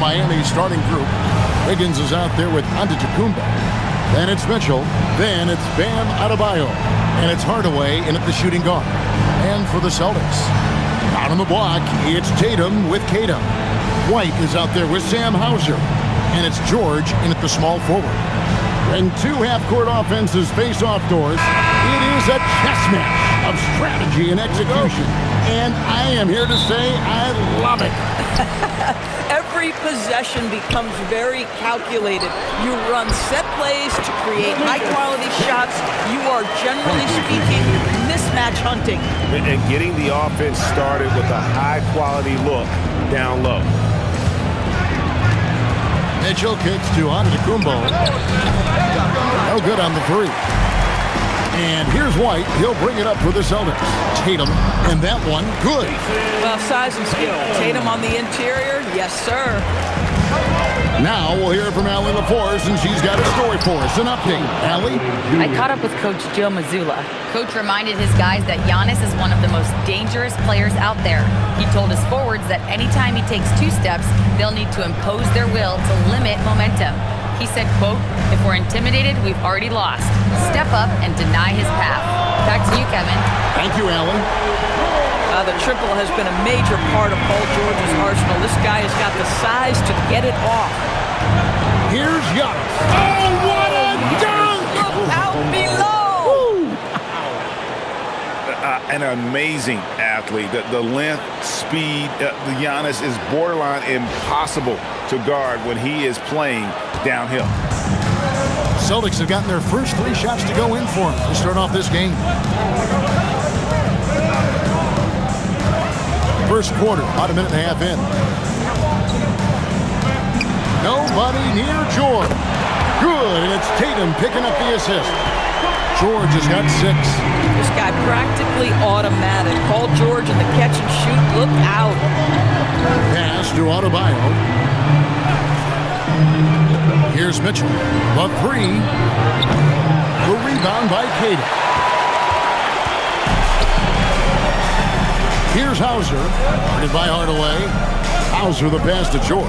Miami's starting group. Wiggins is out there with Antetokounmpo. Then it's Mitchell. Then it's Bam Adebayo. And it's Hardaway in at the shooting guard. And for the Celtics, out on the block, it's Tatum with Kata. White is out there with Sam Hauser. And it's George in at the small forward. And two half-court offenses face off doors. It is a chess match of strategy and execution. And I am here to say I love it. Every possession becomes very calculated. You run set plays to create high-quality shots. You are, generally speaking, mismatch hunting. And getting the offense started with a high-quality look down low. Mitchell kicks to Antetokounmpo. No good on the three. And here's White. He'll bring it up for the Celtics. Tatum, and that one, good. Well, size and skill. Tatum on the interior, yes, sir. Now we'll hear from Allie LaForce, and she's got a story for us. An update. Allie? I caught up with Coach Joe Mazzulla. Coach reminded his guys that Giannis is one of the most dangerous players out there. He told his forwards that anytime he takes 2 steps, they'll need to impose their will to limit momentum. He said, quote, "If we're intimidated, we've already lost. Step up and deny his path." Back to you, Kevin. Thank you, Allie. The triple has been a major part of Paul George's arsenal. This guy has got the size to get it off. Here's Giannis. Oh, what a dunk! Look out below! An amazing athlete. The length, speed, Giannis is borderline impossible to guard when he is playing downhill. Celtics have gotten their first 3 shots to go in for him to start off this game. First quarter, about a minute and a half in. Nobody near George. Good, and it's Tatum picking up the assist. George has got 6. This guy practically automatic. Paul George in the catch and shoot. Look out. Pass to Adebayo. Here's Mitchell. The 3. The rebound by Kata. Here's Hauser. Guarded by Hardaway. Hauser the pass to George.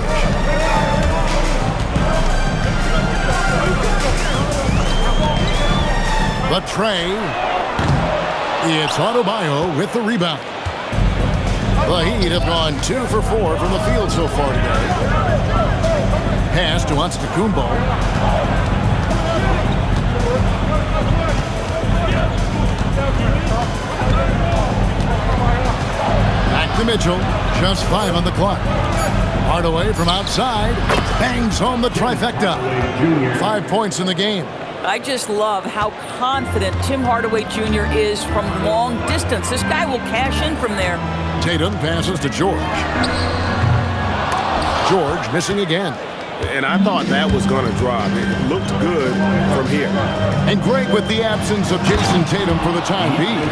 The tray. It's Adebayo with the rebound. The Heat have gone 2 for 4 from the field so far today. Pass to Antetokounmpo. Back to Mitchell. Just 5 on the clock. Hardaway from outside. Bangs home the trifecta. 5 points in the game. I just love how confident Tim Hardaway Jr. is from long distance. This guy will cash in from there. Tatum passes to George. George missing again. And I thought that was going to drop. It looked good from here. And Greg, with the absence of Jason Tatum for the time being,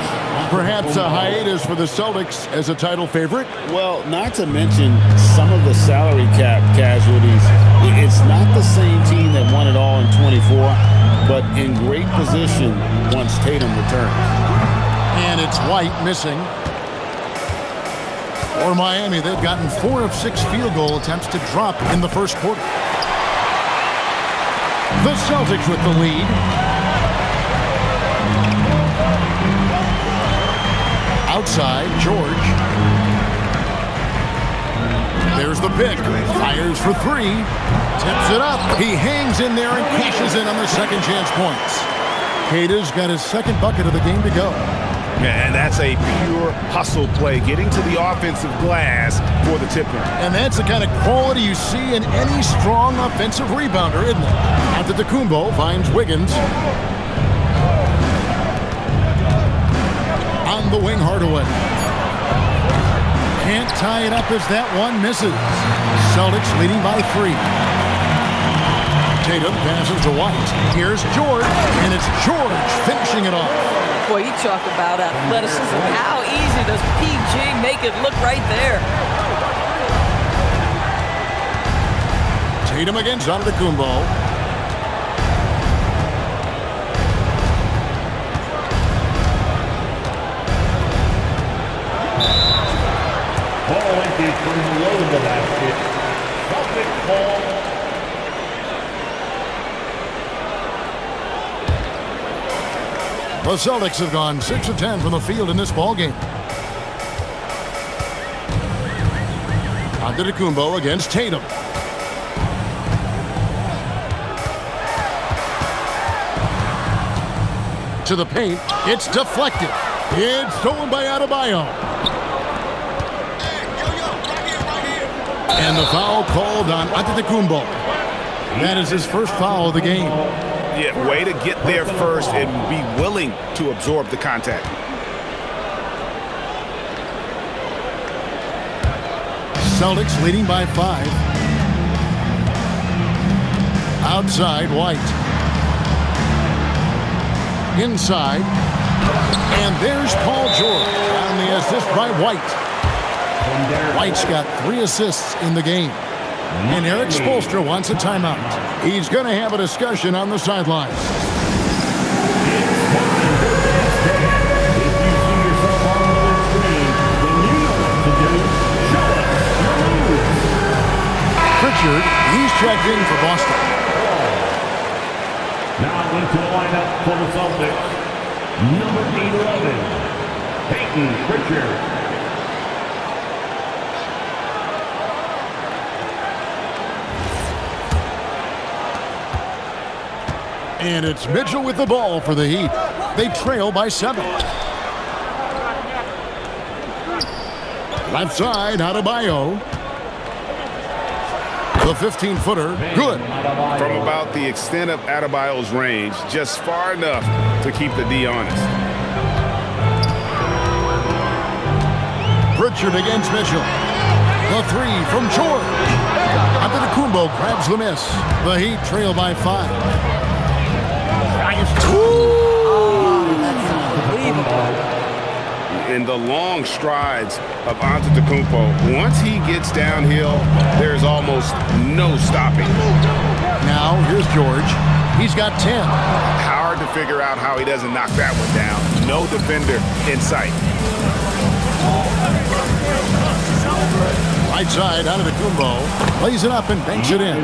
perhaps a hiatus for the Celtics as a title favorite? Well, not to mention some of the salary cap casualties. It's not the same team that won it all in 24, but in great position once Tatum returns. And it's White missing. For Miami, they've gotten 4 of 6 field goal attempts to drop in the first quarter. The Celtics with the lead. Outside, George. There's the pick. Fires for 3. Tips it up. He hangs in there and cashes in on the second chance points. Kata's got his second bucket of the game to go. And that's a pure hustle play, getting to the offensive glass for the tip-in. And that's the kind of quality you see in any strong offensive rebounder, isn't it? Antetokounmpo finds Wiggins. On the wing, Hardaway. Can't tie it up as that one misses. Celtics leading by 3. Tatum passes to White. Here's George, and it's George finishing it off. Boy, you talk about athleticism. How easy does PG make it look right there? Tatum against Antetokounmpo. Ball empty from below the basket. Celtics The Celtics have gone 6 of 10 from the field in this ballgame. Antetokounmpo against Tatum. To the paint. It's deflected. It's stolen by Adebayo. And the foul called on Antetokounmpo. That is his first foul of the game. Yeah, way to get there first and be willing to absorb the contact. Celtics leading by 5. Outside, White. Inside. And there's Paul George on the assist by White. White's got 3 assists in the game. And Eric Spoelstra wants a timeout. He's going to have a discussion on the sideline. Pritchard, he's checked in for Boston. Now into the lineup for the Celtics, number 11, Peyton Pritchard. And it's Mitchell with the ball for the Heat. They trail by 7. Left side, Adebayo. The 15-footer, good. From about the extent of Adebayo's range, just far enough to keep the D honest. Pritchard against Mitchell. The 3 from George. Antetokounmpo grabs the miss. The Heat trail by 5. In the long strides of Antetokounmpo, once he gets downhill, there's almost no stopping. Now, here's George. He's got 10. Hard to figure out how he doesn't knock that one down. No defender in sight. Right side, Antetokounmpo lays it up and banks it in.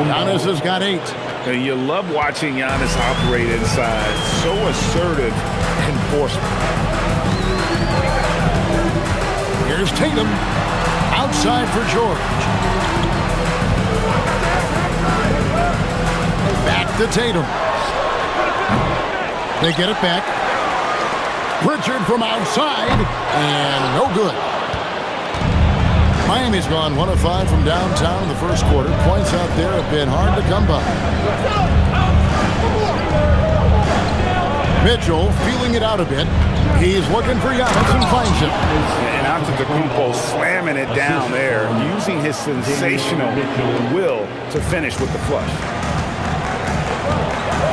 Giannis has got 8. And you love watching Giannis operate inside. So assertive and forceful. Here's Tatum. Outside for George. Back to Tatum. They get it back. Pritchard from outside. And no good. Miami's gone 1 of 5 from downtown in the first quarter. Points out there have been hard to come by. Mitchell feeling it out a bit. He's looking for Giannis and finds him. And Antetokounmpo slamming it down there, using his sensational will to finish with the flush.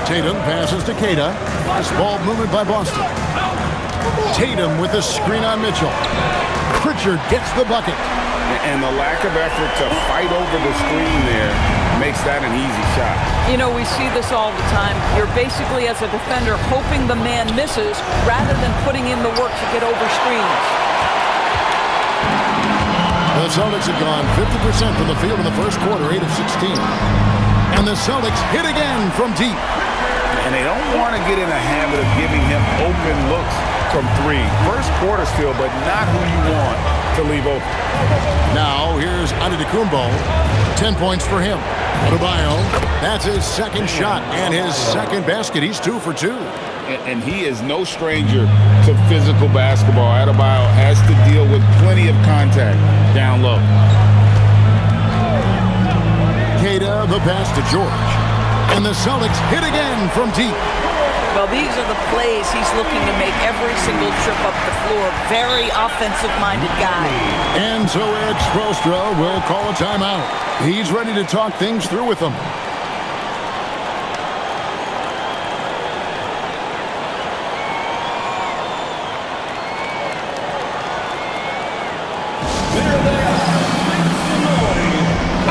Tatum passes to Keita. Nice ball movement by Boston. Tatum with a screen on Mitchell. Pritchard gets the bucket. And the lack of effort to fight over the screen there makes that an easy shot. You know, we see this all the time. You're basically, as a defender, hoping the man misses rather than putting in the work to get over screens. The Celtics have gone 50% from the field in the first quarter, 8 of 16. And the Celtics hit again from deep. And they don't want to get in a habit of giving him open looks from 3. First quarter still, but not who you want to leave open. Now, here's Antetokounmpo. 10 points for him. Adebayo, that's his second shot and his second basket. He's 2 for 2. And he is no stranger to physical basketball. Adebayo has to deal with plenty of contact down low. Keita, the pass to George. And the Celtics hit again from deep. Well, these are the plays he's looking to make every single trip up the floor. Very offensive-minded guy. And so Eric Spoelstra will call a timeout. He's ready to talk things through with them.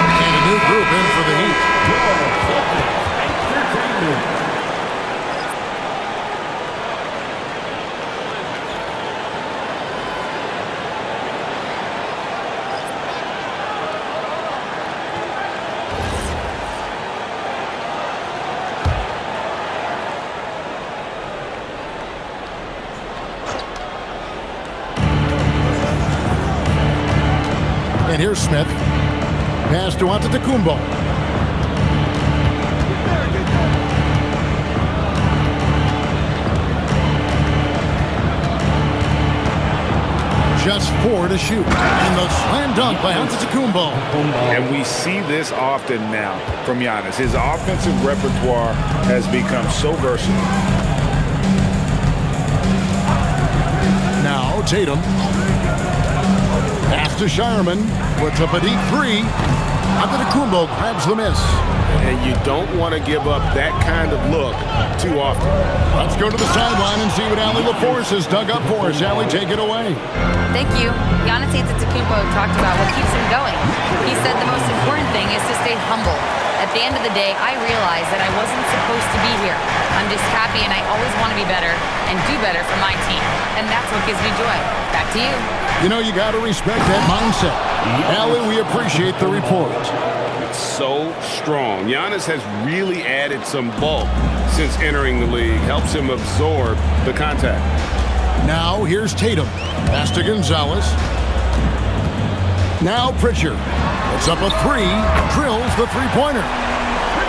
And a new group in for the Heat. Here's Smith. Pass to Antetokounmpo. Just 4 to shoot. And the slam dunk by Antetokounmpo. And we see this often now from Giannis. His offensive repertoire has become so versatile. Now Tatum. Pass to Shireman. Puts up a deep 3. Antetokounmpo grabs the miss. And you don't want to give up that kind of look too often. Let's go to the sideline and see what Allie LaForce has dug up for us. Allie, take it away. Thank you. Giannis Antetokounmpo talked about what keeps him going. He said the most important thing is to stay humble. At the end of the day, I realized that I wasn't supposed to be here. I'm just happy, and I always want to be better and do better for my team. And that's what gives me joy. Back to you. You know, you got to respect that mindset. Allie, we appreciate the report. So strong. Giannis has really added some bulk since entering the league. Helps him absorb the contact. Now here's Tatum. Pass to Gonzalez. Now Pritchard. Puts up a 3. Drills the three-pointer.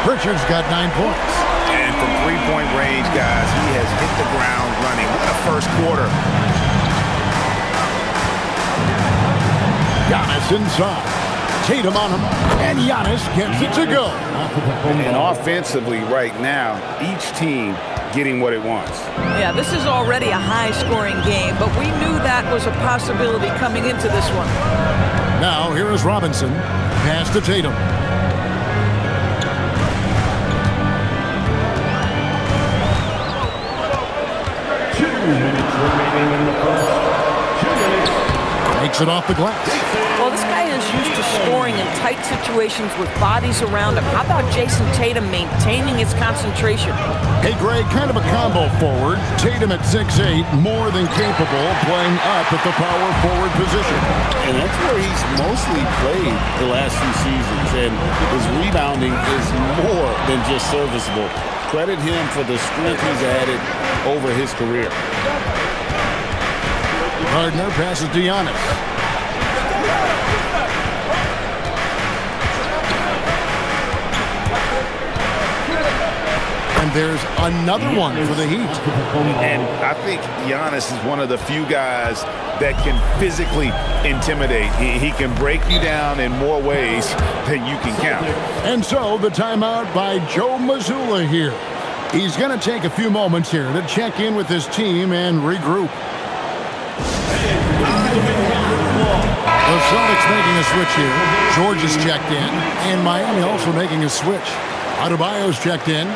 Pritchard's got 9 points. And from three-point range, guys, he has hit the ground running. What a first quarter. Giannis inside. Tatum on him, and Giannis gets it to go. And offensively right now, each team getting what it wants. Yeah, this is already a high-scoring game, but we knew that was a possibility coming into this one. Now here is Robinson. Pass to Tatum. Takes it off the glass. Well, this guy is used to scoring in tight situations with bodies around him. How about Jason Tatum maintaining his concentration? Hey, Greg, kind of a combo forward. Tatum at 6'8", more than capable of playing up at the power forward position. And that's where he's mostly played the last few seasons. And his rebounding is more than just serviceable. Credit him for the strength he's added over his career. Gardner passes to Giannis. And there's another one for the Heat. And I think Giannis is one of the few guys that can physically intimidate. He can break you down in more ways than you can count. And so the timeout by Joe Mazzulla here. He's going to take a few moments here to check in with his team and regroup. The Celtics making a switch here. George is checked in, and Miami also making a switch. Adebayo's checked in.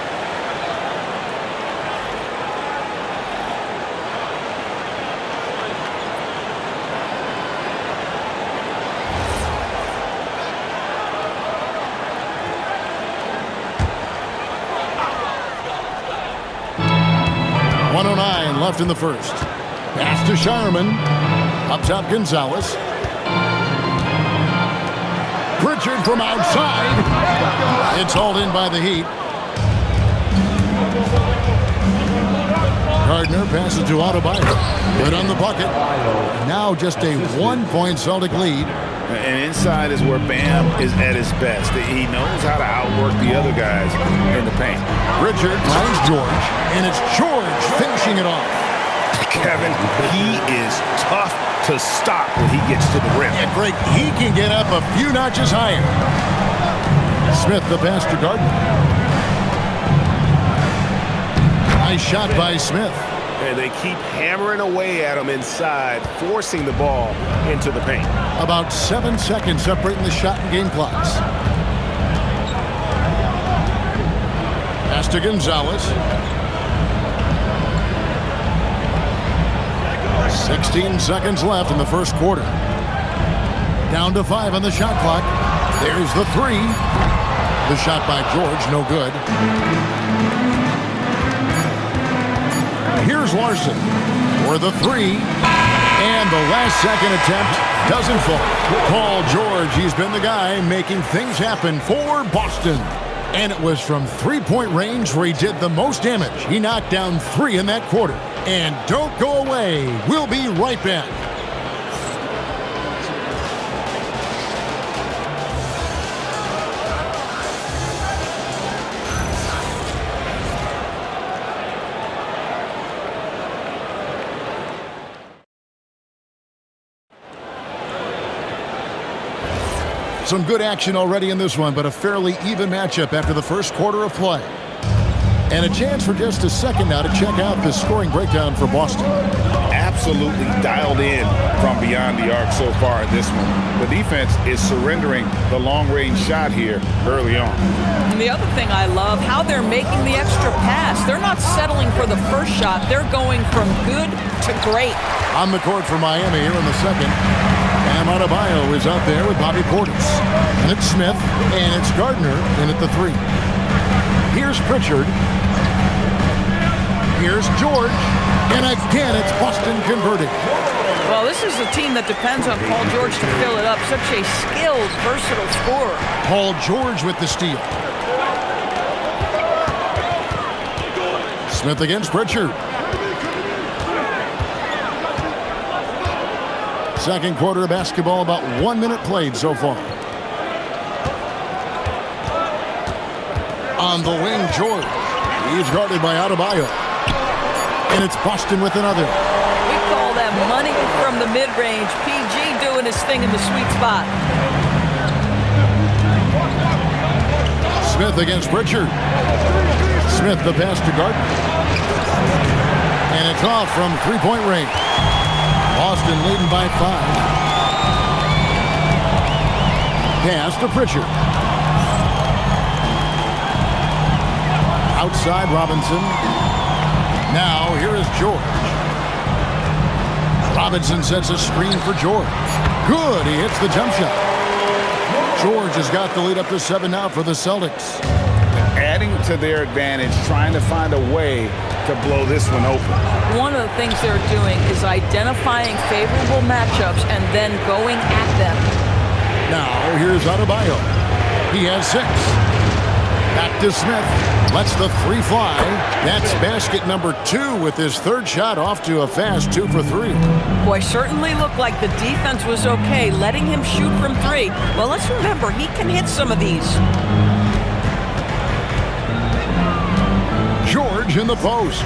Left in the first. Pass to Shireman. Up top, Gonzalez. Pritchard from outside. It's hauled in by the Heat. Gardner passes to Adebayo. Good on the bucket. Now just a 1-point Celtic lead. And inside is where Bam is at his best. He knows how to outwork the other guys in the paint. Pritchard finds George, and it's George finishing it off. Kevin, he is tough to stop when he gets to the rim. Yeah, Greg, he can get up a few notches higher. Smith, the pass to Gardner. Nice shot by Smith. And they keep hammering away at him inside, forcing the ball into the paint. About 7 seconds separating the shot and game clocks. Pass to Gonzalez. 16 seconds left in the first quarter. Down to 5 on the shot clock. There's the 3. The shot by George, no good. Here's Larson for the 3. And the last second attempt doesn't fall. Paul George, he's been the guy making things happen for Boston. And it was from three-point range where he did the most damage. He knocked down 3 in that quarter. And don't go away. We'll be right back. Some good action already in this one, but a fairly even matchup after the first quarter of play. And a chance for just a second now to check out the scoring breakdown for Boston. Absolutely dialed in from beyond the arc so far in this one. The defense is surrendering the long-range shot here early on. And the other thing I love, how they're making the extra pass. They're not settling for the first shot. They're going from good to great. On the court for Miami here in the second. Bam Adebayo is out there with Bobby Portis. And it's Smith, and it's Gardner in at the 3. Here's Pritchard. Here's George. And again, it's Boston converting. Well, this is a team that depends on Paul George to fill it up. Such a skilled, versatile scorer. Paul George with the steal. Smith against Pritchard. Second quarter of basketball, about 1 minute played so far. On the wing, George. He's guarded by Adebayo. And it's Boston with another. We call that money from the mid-range. PG doing his thing in the sweet spot. Smith against Pritchard. Smith the pass to Gardner. And it's off from three-point range. Boston leading by 5. Pass to Pritchard. Outside Robinson. Now here is George. Robinson sets a screen for George. Good, he hits the jump shot. George has got the lead up to 7 now for the Celtics. Adding to their advantage, trying to find a way to blow this one open. One of the things they're doing is identifying favorable matchups and then going at them. Now here's Adebayo. He has 6. Back to Smith. Lets the 3 fly. That's basket number 2 with his third shot off to a fast 2 for 3. Boy, certainly looked like the defense was okay, letting him shoot from 3. Well, let's remember, he can hit some of these. George in the post.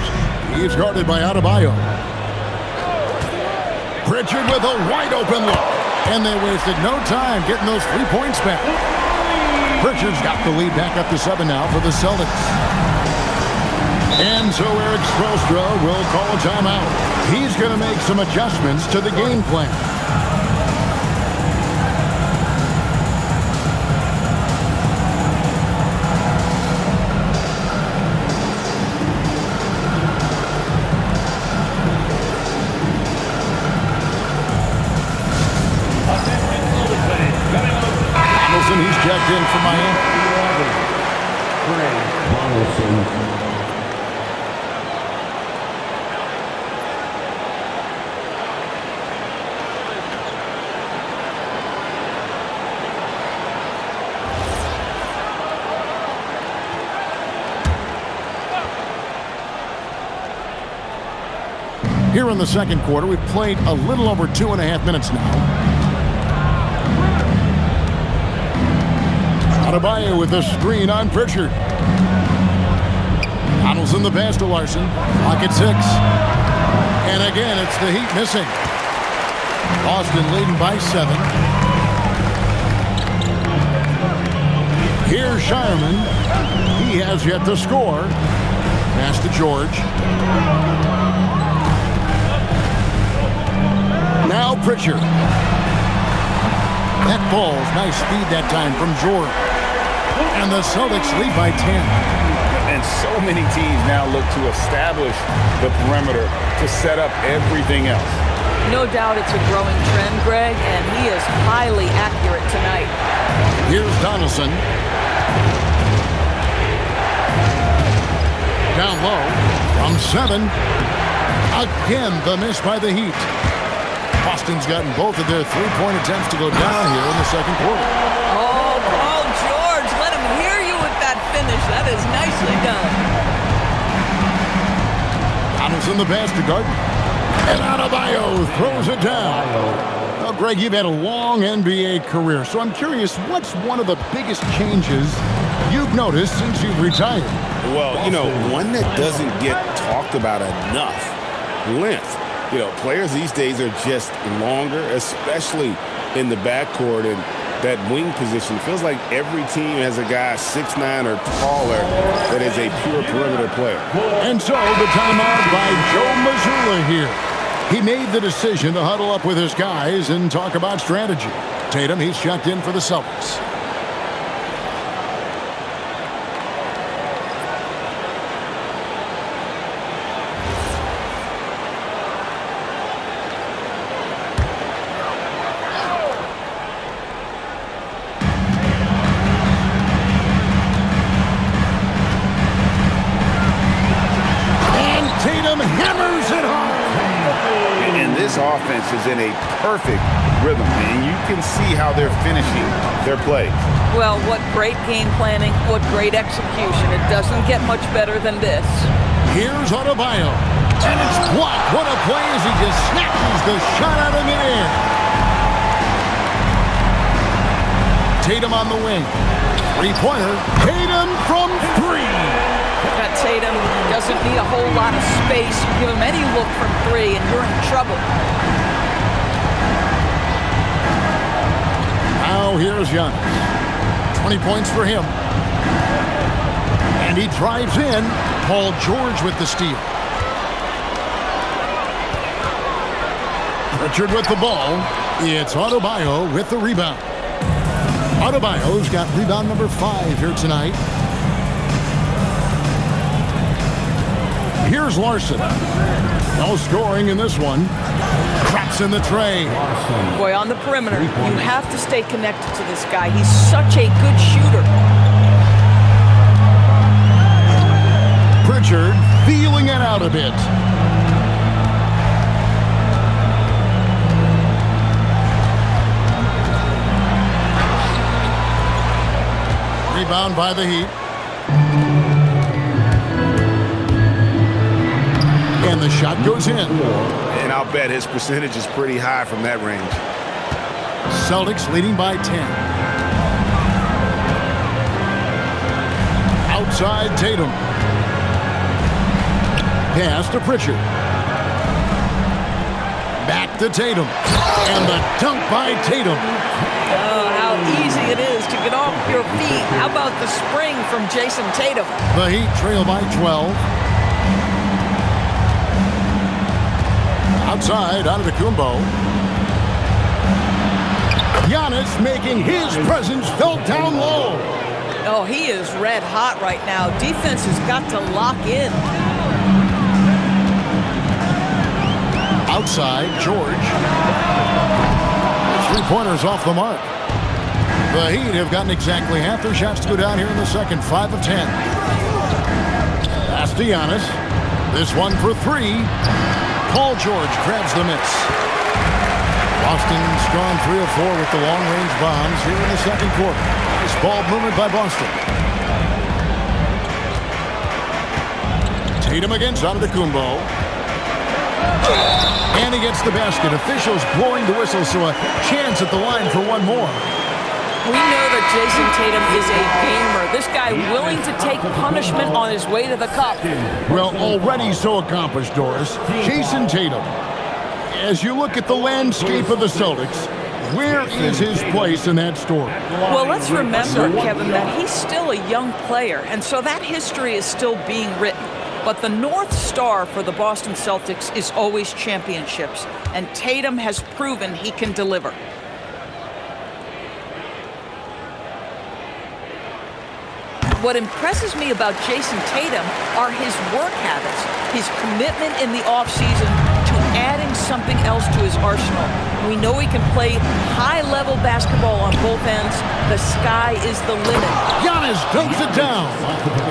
He's guarded by Adebayo. Pritchard with a wide open look. And they wasted no time getting those 3 points back. Pritchard's got the lead back up to 7 now for the Celtics. And so Eric Spoelstra will call a timeout. He's going to make some adjustments to the game plan. He's checked in for Miami. Here in the second quarter, we've played a little over 2.5 minutes now. Adebayo with the screen on Pritchard. Donaldson the pass to Larson. Clock at 6. And again, it's the Heat missing. Boston leading by 7. Here's Shireman. He has yet to score. Pass to George. Now Pritchard. That ball's nice speed that time from George. And the Celtics lead by 10. And so many teams now look to establish the perimeter to set up everything else. No doubt it's a growing trend, Greg, and he is highly accurate tonight. Here's Donaldson. Down low from 7. Again, the miss by the Heat. Boston's gotten both of their 3-point attempts to go down here in the second quarter. Oh, Paul George, let him hear you with that finish. That is nicely done. Donaldson the pass to Gardner. And Adebayo throws it down. Well, Greg, you've had a long NBA career, so I'm curious, what's one of the biggest changes you've noticed since you've retired? Well, one that doesn't get talked about enough, length. Players these days are just longer, especially in the backcourt, and that wing position. It feels like every team has a guy 6'9" or taller that is a pure perimeter player. And so the timeout by Joe Mazzulla here. He made the decision to huddle up with his guys and talk about strategy. Tatum, he's checked in for the Celtics. Hammers it home. And this offense is in a perfect rhythm, and you can see how they're finishing their plays. Well, what great game planning, what great execution. It doesn't get much better than this. Here's Adebayo, and it's blocked. What a play as he just snatches the shot out of midair. Tatum on the wing. Three-pointer. Tatum from three. Tatum doesn't need a whole lot of space. You give him any look from three, and you're in trouble. Now here's Giannis. 20 points for him. And he drives in. Paul George with the steal. Pritchard with the ball. It's Adebayo with the rebound. Adebayo's got rebound number 5 here tonight. Here's Larson. No scoring in this one. Traps in the tray. Boy, on the perimeter, you have to stay connected to this guy. He's such a good shooter. Pritchard feeling it out a bit. Rebound by the Heat. And the shot goes in. And I'll bet his percentage is pretty high from that range. Celtics leading by 10. Outside Tatum. Pass to Pritchard. Back to Tatum. And the dunk by Tatum. Oh, how easy it is to get off your feet. How about the spring from Jason Tatum? The Heat trail by 12. Outside, Antetokounmpo. Giannis making his presence felt down low. Oh, he is red hot right now. Defense has got to lock in. Outside, George. Three-pointers off the mark. The Heat have gotten exactly half their shots to go down here in the second. 5 of 10. Pass to Giannis. This one for 3. Paul George grabs the miss. Boston strong 3 of 4 with the long-range bombs here in the second quarter. Nice ball movement by Boston. Tatum against Antetokounmpo. And he gets the basket. Officials blowing the whistle, so a chance at the line for one more. We know that Jason Tatum is a gamer. This guy willing to take punishment on his way to the cup. Well, already so accomplished, Doris. Jason Tatum. As you look at the landscape of the Celtics, where is his place in that story? Well, let's remember, Kevin, that he's still a young player, and so that history is still being written. But the North Star for the Boston Celtics is always championships, and Tatum has proven he can deliver. What impresses me about Jason Tatum are his work habits, his commitment in the offseason to adding something else to his arsenal. We know he can play high-level basketball on both ends. The sky is the limit. Giannis dunks it down.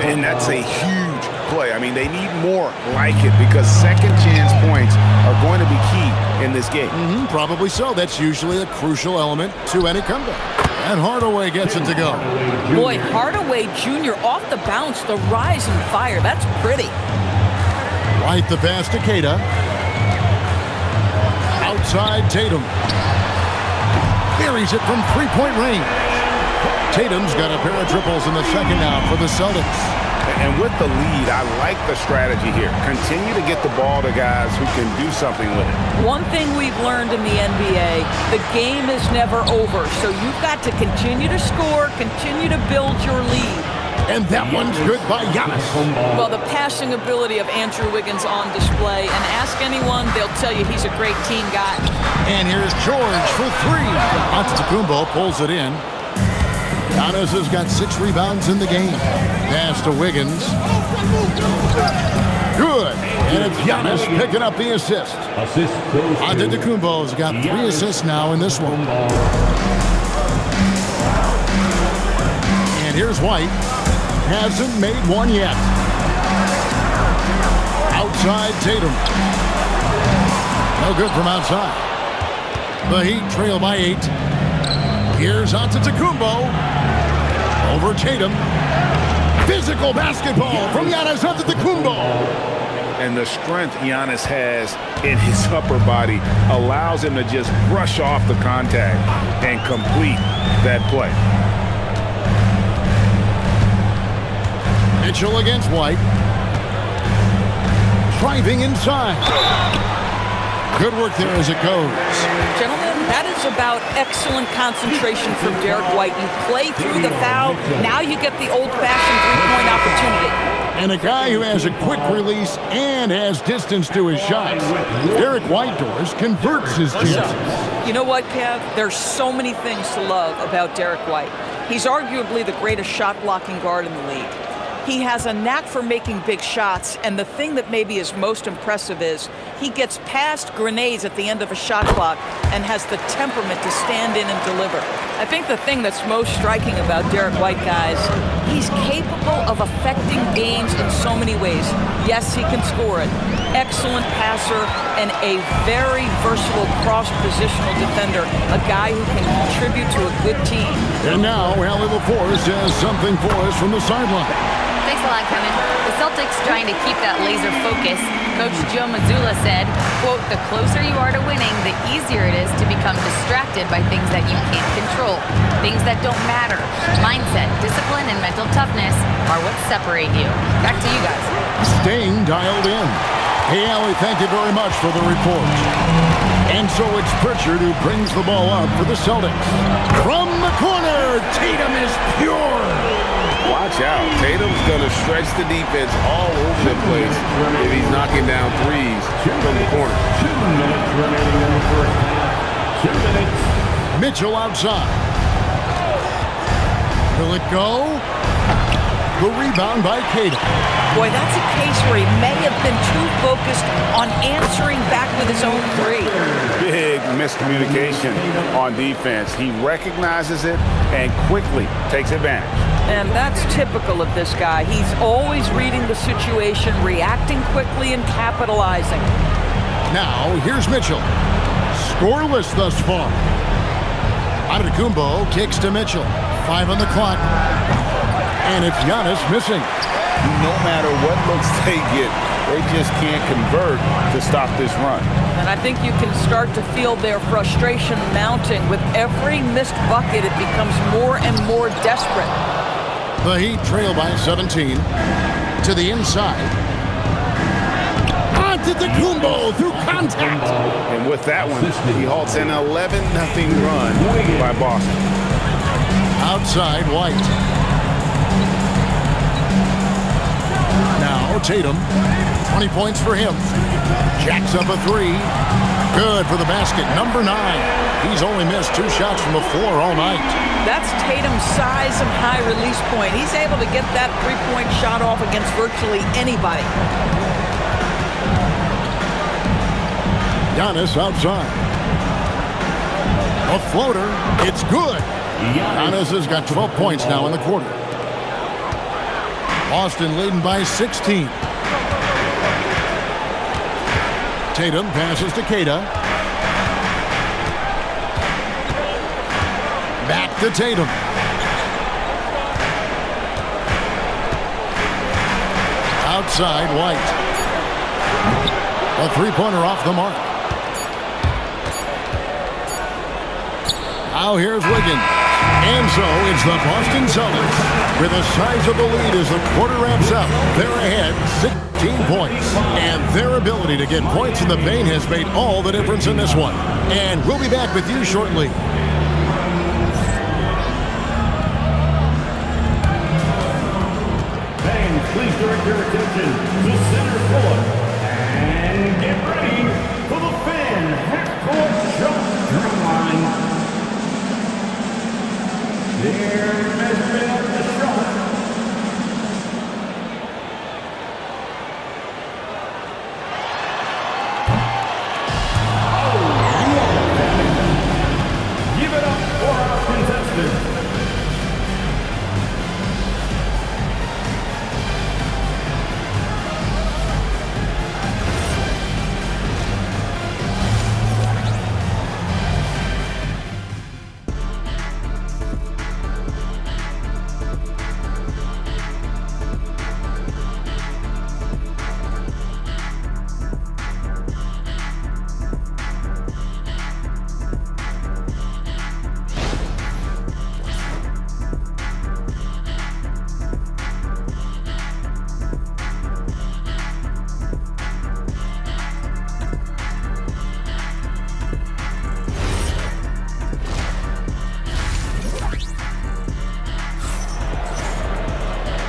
And that's a huge play. I mean, they need more like it because second chance points are going to be key in this game. Probably so. That's usually a crucial element to any comeback. And Hardaway gets it to go. Boy, Hardaway Jr. off the bounce, the rise and fire. That's pretty. Right the pass to Keita. Outside Tatum. Buries it from three-point range. Tatum's got a pair of triples in the second now for the Celtics. And with the lead, I like the strategy here. Continue to get the ball to guys who can do something with it. One thing we've learned in the NBA, the game is never over. So you've got to continue to score, continue to build your lead. And that one's good by Giannis. Well, the passing ability of Andrew Wiggins on display. And ask anyone, they'll tell you he's a great team guy. And here's George for three. Antetokounmpo pulls it in. Giannis has got 6 rebounds in the game. Pass to Wiggins. Good. And it's Giannis picking up the assist. Antetokounmpo's got 3 assists now in this one. And here's White. Hasn't made one yet. Outside Tatum. No good from outside. The Heat trail by 8. Here's Antetokounmpo. Over Tatum. Physical basketball from Giannis Antetokounmpo. And the strength Giannis has in his upper body allows him to just brush off the contact and complete that play. Mitchell against White. Driving inside. Good work there as it goes. Gentlemen, that is about excellent concentration from Derek White. You play through the foul. Now you get the old-fashioned three-point opportunity. And a guy who has a quick release and has distance to his shots. Derek Whitehorse converts his chances. You know what, Kev? There's so many things to love about Derek White. He's arguably the greatest shot-blocking guard in the league. He has a knack for making big shots, and the thing that maybe is most impressive is he gets past grenades at the end of a shot clock and has the temperament to stand in and deliver. I think the thing that's most striking about Derek White, guys, he's capable of affecting games in so many ways. Yes, he can score it. Excellent passer and a very versatile cross-positional defender, a guy who can contribute to a good team. And now, Allie LaForce has something for us from the sideline. Thanks a lot, Kevin. The Celtics trying to keep that laser focus. Coach Joe Mazzulla said, quote, "The closer you are to winning, the easier it is to become distracted by things that you can't control, things that don't matter. Mindset, discipline, and mental toughness are what separate you." Back to you guys. Staying dialed in. Hey, Allie, thank you very much for the report. And so it's Pritchard who brings the ball up for the Celtics. From the corner, Tatum is pure. Watch out. Tatum's going to stretch the defense all over the place if he's knocking down threes from the corner. 2 minutes remaining in the first half. 2 minutes. Mitchell outside. Will it go? The rebound by Tatum. Boy, that's a case where he may have been too focused on answering back with his own three. Big miscommunication on defense. He recognizes it and quickly takes advantage. And that's typical of this guy. He's always reading the situation, reacting quickly, and capitalizing. Now, here's Mitchell. Scoreless thus far. Antetokounmpo kicks to Mitchell. 5 on the clock. And it's Giannis missing. No matter what looks they get, they just can't convert to stop this run. And I think you can start to feel their frustration mounting. With every missed bucket, it becomes more and more desperate. The Heat trail by 17. To the inside. Antetokounmpo through contact. And with that one, he halts an 11-0 run by Boston. Outside White. Now Tatum. 20 points for him. Jacks up a 3. Good for the basket. Number 9. He's only missed 2 shots from the floor all night. That's Tatum's size and high release point. He's able to get that three-point shot off against virtually anybody. Giannis outside. A floater. It's good. Giannis has got 12 points now in the quarter. Boston leading by 16. Tatum passes to Keita. Back to Tatum. Outside White. A three-pointer off the mark. Now here's Wiggins. And so it's the Boston Celtics with the size of the lead as the quarter wraps up. They're ahead 16 points. And their ability to get points in the paint has made all the difference in this one. And we'll be back with you shortly. Fans, please direct your attention to center court. And get ready for the fan half-court shot drum line. They're measuring up the shot. Give it up for our contestants.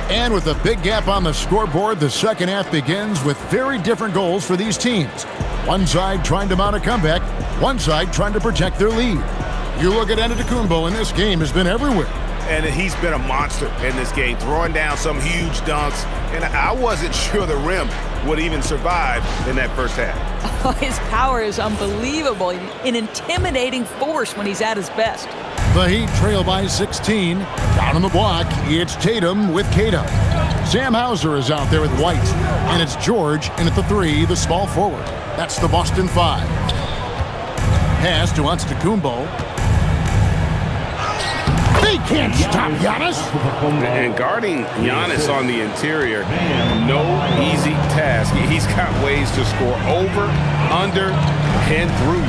And with a big gap on the scoreboard, the second half begins with very different goals for these teams. One side trying to mount a comeback, one side trying to protect their lead. You look at Antetokounmpo, and this game has been everywhere. And he's been a monster in this game, throwing down some huge dunks. And I wasn't sure the rim would even survive in that first half. Oh, his power is unbelievable, an intimidating force when he's at his best. The Heat trail by 16. Down on the block, it's Tatum with Cato. Sam Hauser is out there with White. And it's George in at the 3, the small forward. That's the Boston 5. Pass to Antetokounmpo. They can't stop Giannis. And guarding Giannis on the interior, no easy task. He's got ways to score over, under, and through.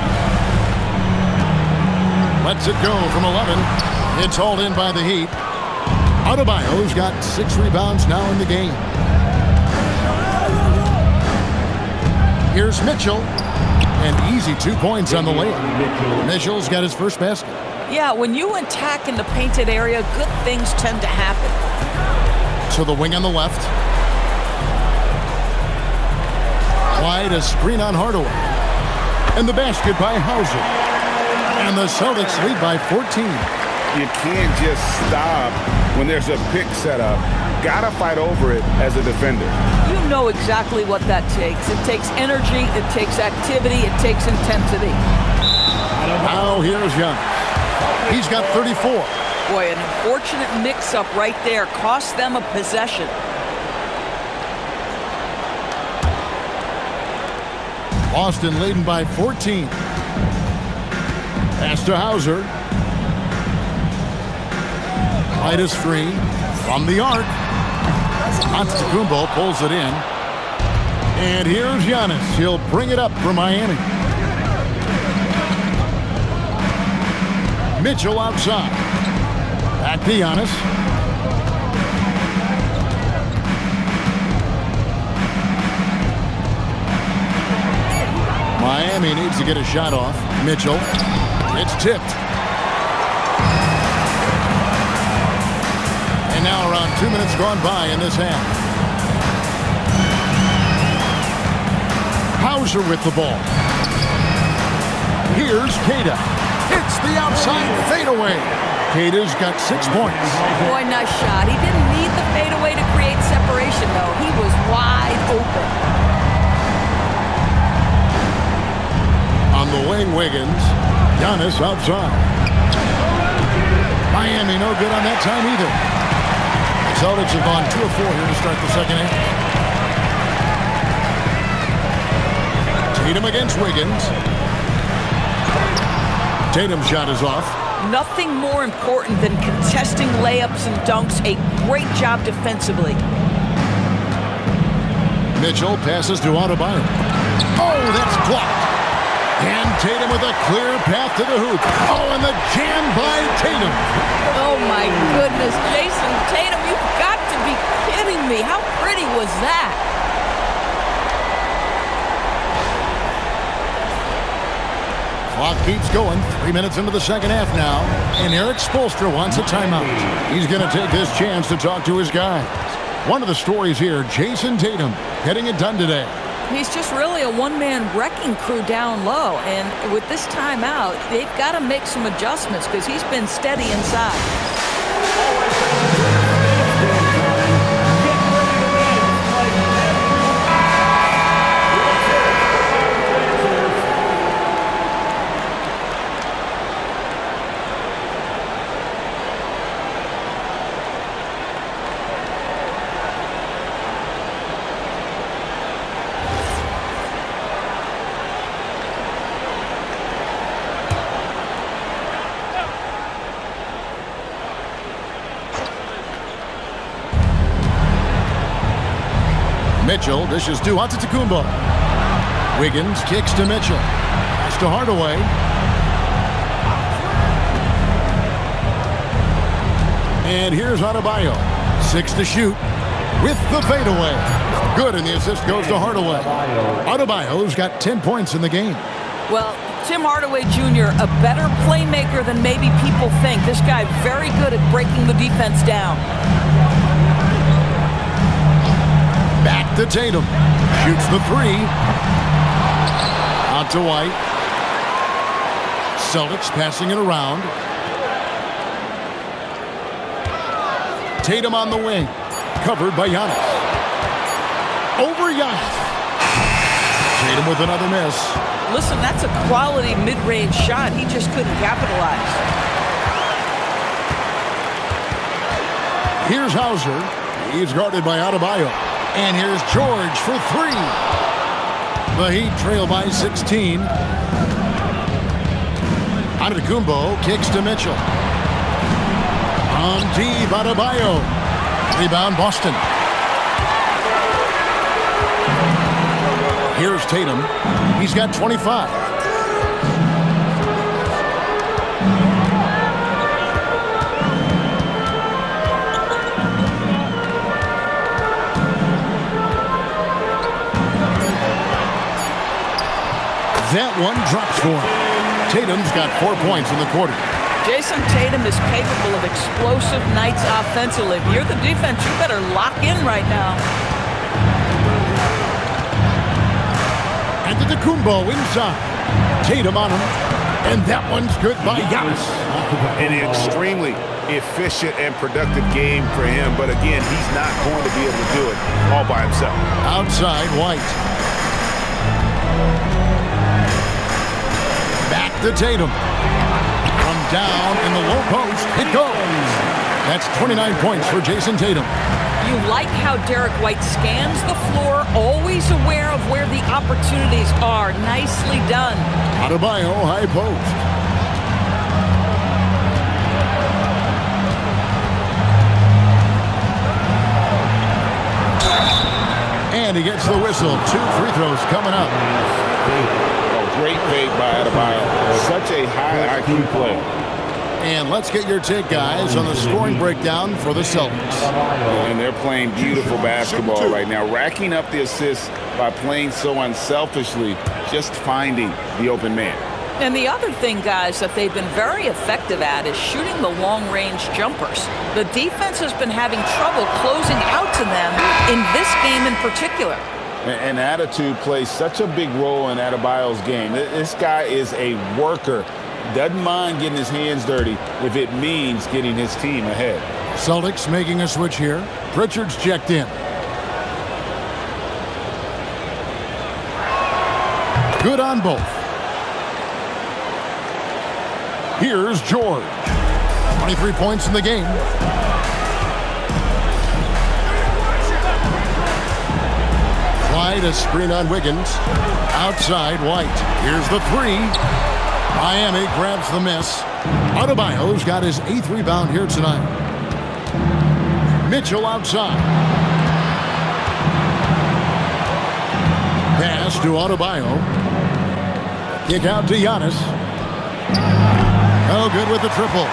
Lets it go from 11. It's hauled in by the Heat. Adebayo's got 6 rebounds now in the game. Here's Mitchell. And easy 2 points on the layup. Mitchell's got his first basket. Yeah, when you attack in the painted area, good things tend to happen. To the wing on the left. Wide, a screen on Hardaway. And the basket by Hauser. And the Celtics lead by 14. You can't just stop when there's a pick set up. Gotta fight over it as a defender. You know exactly what that takes. It takes energy, it takes activity, it takes intensity. Now here's Giannis. He's got 34. Boy, an unfortunate mix-up right there cost them a possession. Boston leading by 14. Pass to Hauser. Right screen from the arc. Antetokounmpo pulls it in. And here's Giannis. He'll bring it up for Miami. Mitchell outside. Back to Giannis. Miami needs to get a shot off. Mitchell. It's tipped. And now around 2 minutes gone by in this half. Hauser with the ball. Here's Cato. It's the outside fadeaway. Cato's got 6 points. Boy, nice shot. He didn't need the fadeaway to create separation, though. He was wide open. On the wing, Wiggins. Giannis outside. Miami no good on that time either. The Celtics have gone 2 of 4 here to start the second half. Tatum against Wiggins. Tatum's shot is off. Nothing more important than contesting layups and dunks. A great job defensively. Mitchell passes to Adebayo. Oh, that's blocked. And Tatum with a clear path to the hoop. Oh, and the jam by Tatum. Oh, my goodness. Jason Tatum, you've got to be kidding me. How pretty was that? Clock keeps going. 3 minutes into the second half now. And Eric Spoelstra wants a timeout. He's going to take this chance to talk to his guys. One of the stories here, Jason Tatum getting it done today. He's just really a one-man wrecking crew down low. And with this timeout, they've got to make some adjustments because he's been steady inside. Mitchell dishes to Antetokounmpo. Wiggins kicks to Mitchell. Pass to Hardaway. And here's Adebayo. 6 to shoot with the fadeaway. Good, and the assist goes to Hardaway. Adebayo's got 10 points in the game. Well, Tim Hardaway Jr., a better playmaker than maybe people think. This guy very good at breaking the defense down. Back to Tatum. Shoots the 3. Out to White. Celtics passing it around. Tatum on the wing. Covered by Giannis. Over Giannis. Tatum with another miss. Listen, that's a quality mid-range shot. He just couldn't capitalize. Here's Hauser. He's guarded by Adebayo. And here's George for 3. The Heat trail by 16. Antetokounmpo kicks to Mitchell. On deep, Adebayo. Rebound, Boston. Here's Tatum. He's got 25. That one drops for him. Tatum's got 4 points in the quarter. Jason Tatum is capable of explosive nights offensively. If you're the defense, you better lock in right now. Antetokounmpo inside. Tatum on him. And that one's good by Giannis. An extremely efficient and productive game for him. But again, he's not going to be able to do it all by himself. Outside, White. Back to Tatum. From down in the low post, it goes. That's 29 points for Jason Tatum. You like how Derek White scans the floor, always aware of where the opportunities are. Nicely done. Adebayo, high post. And he gets the whistle. 2 free throws coming up. Great fake by Adebayo. Such a high IQ player. And let's get your take, guys, on the scoring breakdown for the Celtics. And they're playing beautiful basketball right now, racking up the assists by playing so unselfishly, just finding the open man. And the other thing, guys, that they've been very effective at is shooting the long-range jumpers. The defense has been having trouble closing out to them in this game in particular. And attitude plays such a big role in Adebayo's game. This guy is a worker. Doesn't mind getting his hands dirty if it means getting his team ahead. Celtics making a switch here. Pritchard's checked in. Good on both. Here's George. 23 points in the game. White, a screen on Wiggins. Outside, White. Here's the 3. Miami grabs the miss. Adebayo's got his 8th rebound here tonight. Mitchell outside. Pass to Adebayo. Kick out to Giannis. Oh, good with the triple.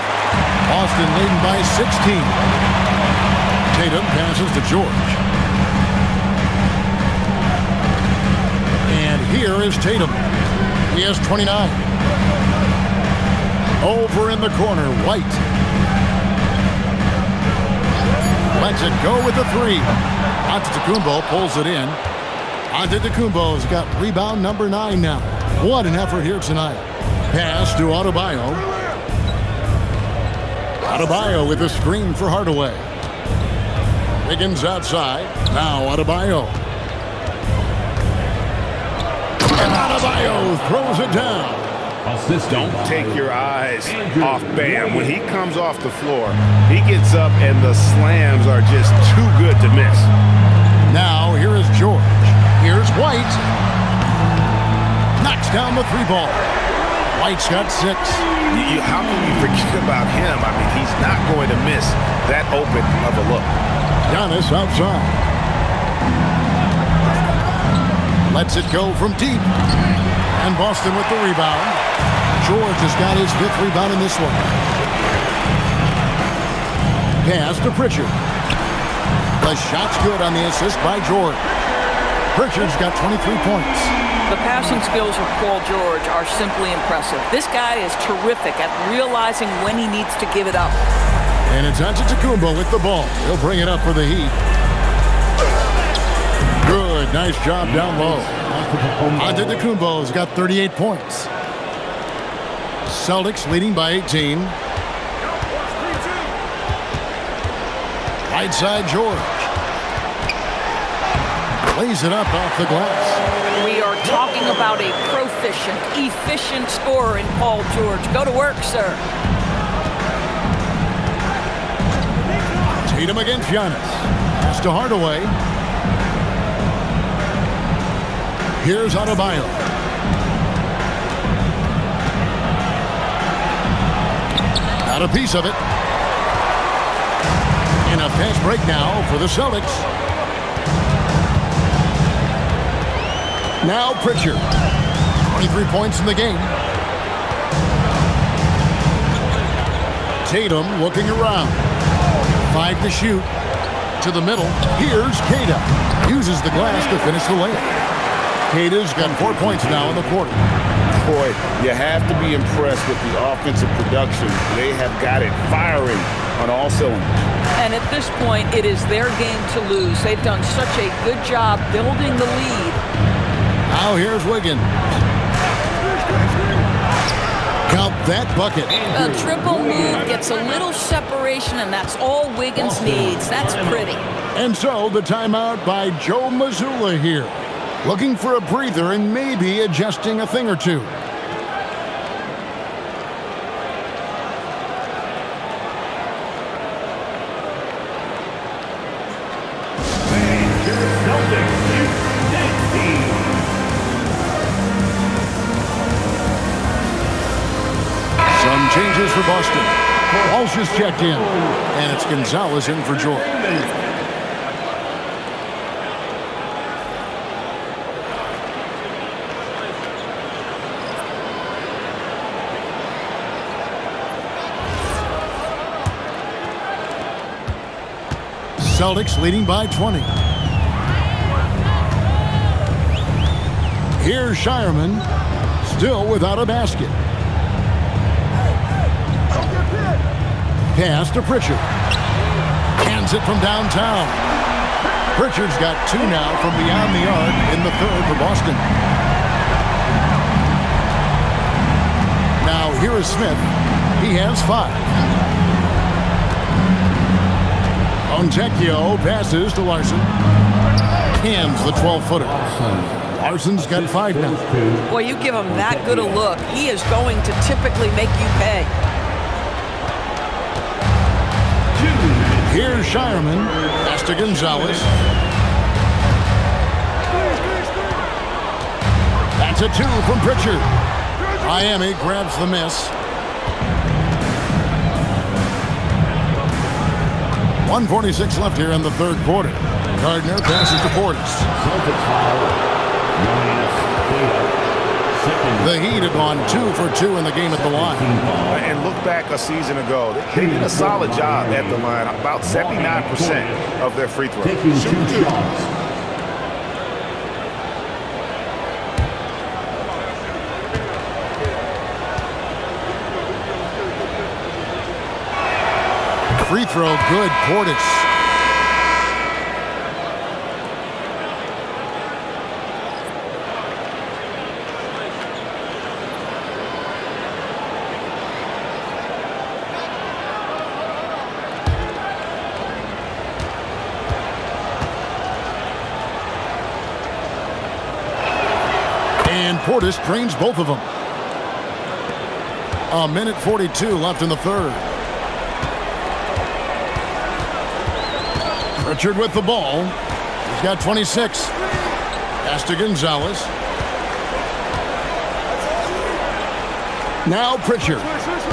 Boston leading by 16. Tatum passes to George. And here is Tatum. He has 29. Over in the corner, White. Lets it go with the three. Antetokounmpo pulls it in. Antetokounmpo's got rebound number 9 now. What an effort here tonight. Pass to Adebayo. Adebayo with a screen for Hardaway. Wiggins outside. Now Adebayo. And Adebayo throws it down. Don't take your eyes off Bam. When he comes off the floor, he gets up and the slams are just too good to miss. Now here is George. Here's White. Knocks down the 3-ball. White's got 6. How can you forget about him? I mean, he's not going to miss that open of a look. Giannis outside. Lets it go from deep. And Boston with the rebound. George has got his 5th rebound in this one. Pass to Pritchard. The shot's good on the assist by George. Pritchard's got 23 points. The passing skills of Paul George are simply impressive. This guy is terrific at realizing when he needs to give it up. And it's Antetokounmpo with the ball. He'll bring it up for the Heat. Good, nice job down low. Antetokounmpo's got 38 points. Celtics leading by 18. Right side George. Lays it up off the glass. We are talking about a proficient, efficient scorer in Paul George. Go to work, sir. Tatum against Giannis. Pass to Hardaway. Here's Adebayo. Got a piece of it. And a fast break now for the Celtics. Now Pritchard. 23 points in the game. Tatum looking around. 5 to shoot. To the middle. Here's Kata. Uses the glass to finish the layup. Kata's got 4 points now in the quarter. Boy, you have to be impressed with the offensive production. They have got it firing on all cylinders. And at this point, it is their game to lose. They've done such a good job building the lead. Now here's Wiggins. Count that bucket. A triple move gets a little separation, and that's all Wiggins needs. That's pretty. And so the timeout by Joe Mazzulla here. Looking for a breather and maybe adjusting a thing or two. Some changes for Boston. Walsh is checked in, and it's Gonzalez in for George. Celtics leading by 20. Here's Shireman, still without a basket. Pass to Pritchard. Hands it from downtown. Pritchard's got 2 now from beyond the arc in the 3rd for Boston. Now here is Smith. He has 5. Fontecchio passes to Larson. Hands the 12-footer. Larson's got 5 now. Boy, you give him that good a look, he is going to typically make you pay. Here's Shireman. Pass to Gonzalez. That's a 2 from Pritchard. Miami grabs the miss. 1:46 left here in the 3rd quarter. Gardner passes to Portis. The Heat have gone 2 for 2 in the game at the line. And look back a season ago. They did a solid job at the line. About 79% of their free throws. Taking 2 shots. Free throw good, Portis. And Portis drains both of them. A minute 42 left in the third. Pritchard with the ball. He's got 26. Pass to Gonzalez. Now Pritchard.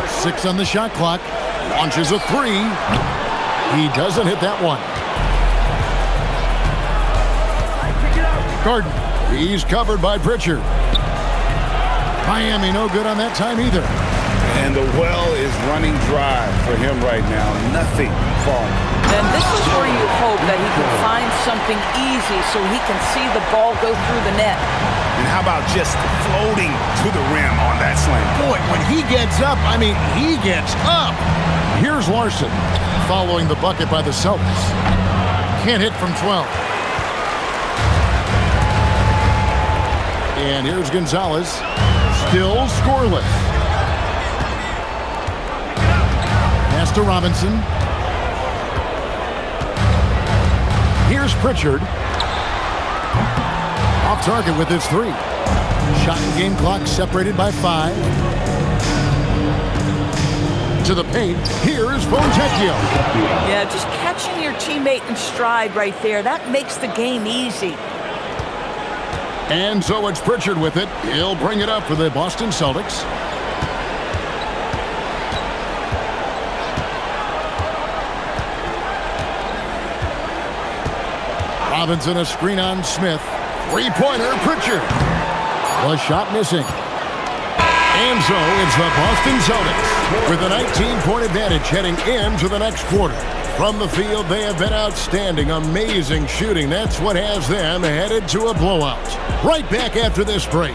6 on the shot clock. Launches a 3. He doesn't hit that one. Gardner. He's covered by Pritchard. Miami no good on that time either. And the well is running dry for him right now. Nothing falling. And this is where you hope that he can find something easy so he can see the ball go through the net. And how about just floating to the rim on that slam? Boy, when he gets up, I mean, he gets up. Here's Larson following the bucket by the Celtics. Can't hit from 12. And here's Gonzalez. Still scoreless. Pass to Robinson. Here's Pritchard. Off target with his 3. Shot and game clock separated by 5. To the paint. Here's Fontecchio. Yeah, just catching your teammate in stride right there. That makes the game easy. And so it's Pritchard with it. He'll bring it up for the Boston Celtics. Robinson a screen on Smith. 3-pointer, Pritchard. The shot missing. And so it's the Boston Celtics with a 19-point advantage heading into the next quarter. From the field, they have been outstanding, amazing shooting. That's what has them headed to a blowout. Right back after this break.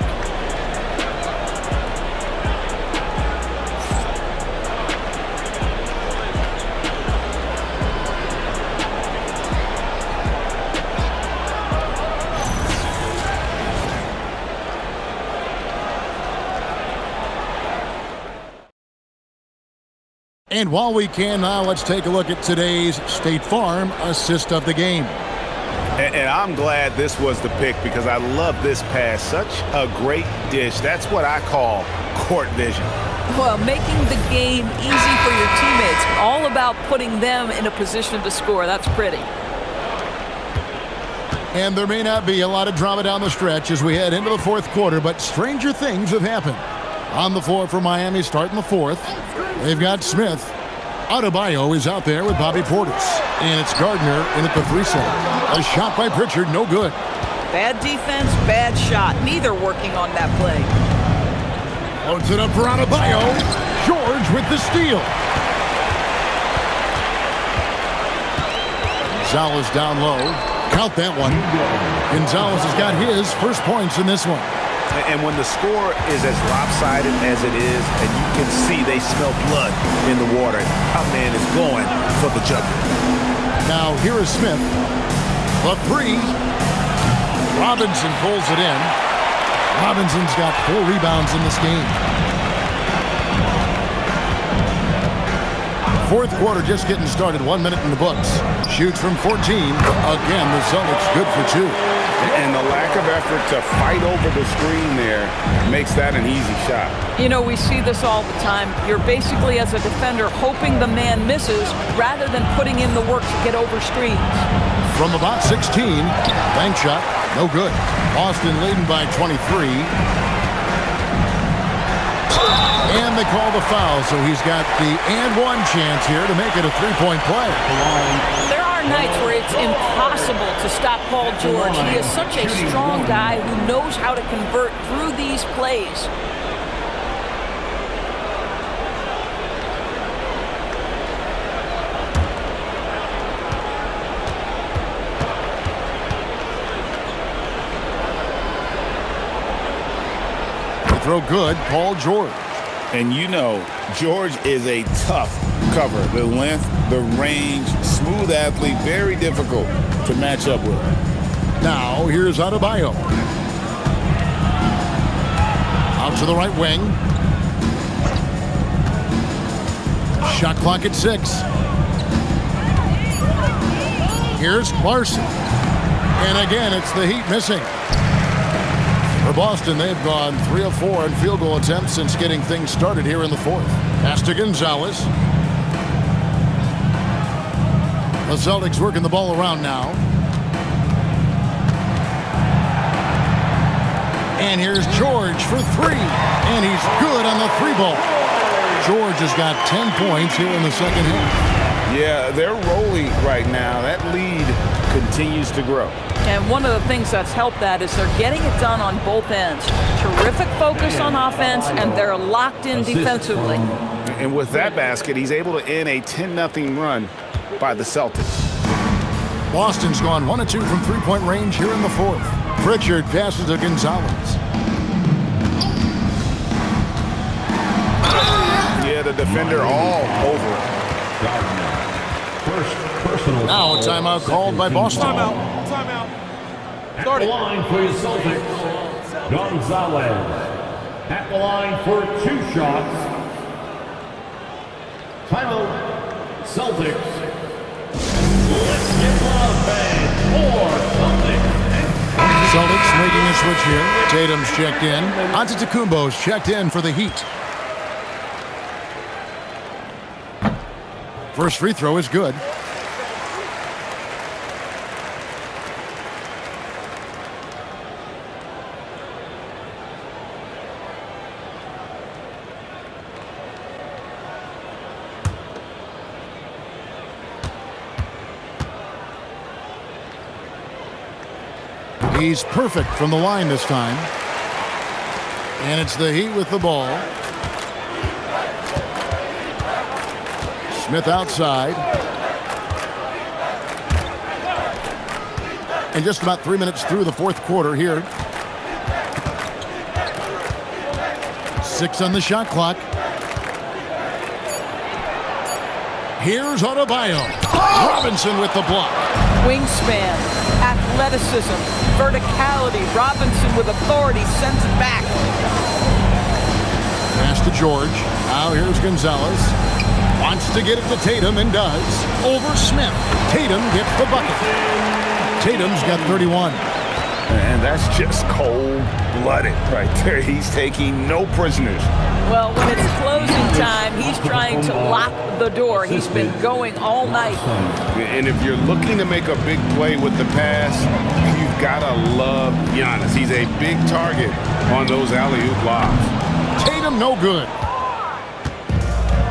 And while we can now, let's take a look at today's State Farm assist of the game. And I'm glad this was the pick because I love this pass. Such a great dish. That's what I call court vision. Well, making the game easy for your teammates. All about putting them in a position to score. That's pretty. And there may not be a lot of drama down the stretch as we head into the fourth quarter, but stranger things have happened. On the floor for Miami starting the fourth. They've got Smith. Adebayo is out there with Bobby Portis. And it's Gardner in at the 3 set. A shot by Pritchard, no good. Bad defense, bad shot. Neither working on that play. Floats it up for Adebayo. George with the steal. Gonzalez down low. Count that one. Gonzalez has got his first points in this one. And when the score is as lopsided as it is, and you can see they smell blood in the water, our man is going for the jumper. Now here is Smith. The 3. Robinson pulls it in. Robinson's got 4 rebounds in this game. Fourth quarter just getting started. 1 minute in the books. Shoots from 14. Again, the Celtics good for 2. And the lack of effort to fight over the screen there makes that an easy shot. You know, we see this all the time. You're basically, as a defender, hoping the man misses rather than putting in the work to get over screens. From about 16, bank shot, no good. Boston leading by 23. And they call the foul, so he's got the and one chance here to make it a 3-point play. There are nights where it's impossible to stop Paul George. He is such a strong guy who knows how to convert through these plays. Throw good, Paul George. And you know, George is a tough cover. The length, the range, smooth athlete, very difficult to match up with. Now, here's Adebayo. Out to the right wing. Shot clock at 6. Here's Larson. And again, it's the Heat missing. For Boston, they've gone 3 of 4 in field goal attempts since getting things started here in the 4th. Pass to Gonzalez. The Celtics working the ball around now. And here's George for 3. And he's good on the 3-ball. George has got 10 points here in the second half. Yeah, they're rolling right now. That lead continues to grow. And one of the things that's helped that is they're getting it done on both ends. Terrific focus on offense, and they're locked in defensively. And with that basket, he's able to end a 10-0 run by the Celtics. Boston's gone 1 of 2 from three-point range here in the 4th. Pritchard passes to Gonzalez. Yeah, the defender all over. Now a timeout called by Boston. Timeout. At the line for your Celtics, Gonzalez. At the line for 2 shots. Timeout, Celtics. Let's get loud, fans, for Celtics. Celtics making a switch here. Tatum's checked in. Antetokounmpo's checked in for the Heat. First free throw is good. He's perfect from the line this time. And it's the Heat with the ball. Smith outside. And just about 3 minutes through the 4th quarter here. 6 on the shot clock. Here's Adebayo. Robinson with the block. Wingspan, athleticism, verticality. Robinson with authority sends it back. Pass to George. Now here's Gonzalez. Wants to get it to Tatum and does. Over Smith. Tatum gets the bucket. Tatum's got 31. And that's just cold-blooded right there. He's taking no prisoners. Well, when it's closing time, he's trying to lock the door. He's been going all night. And if you're looking to make a big play with the pass, you've got to love Giannis. He's a big target on those alley-oop lobs. Tatum no good.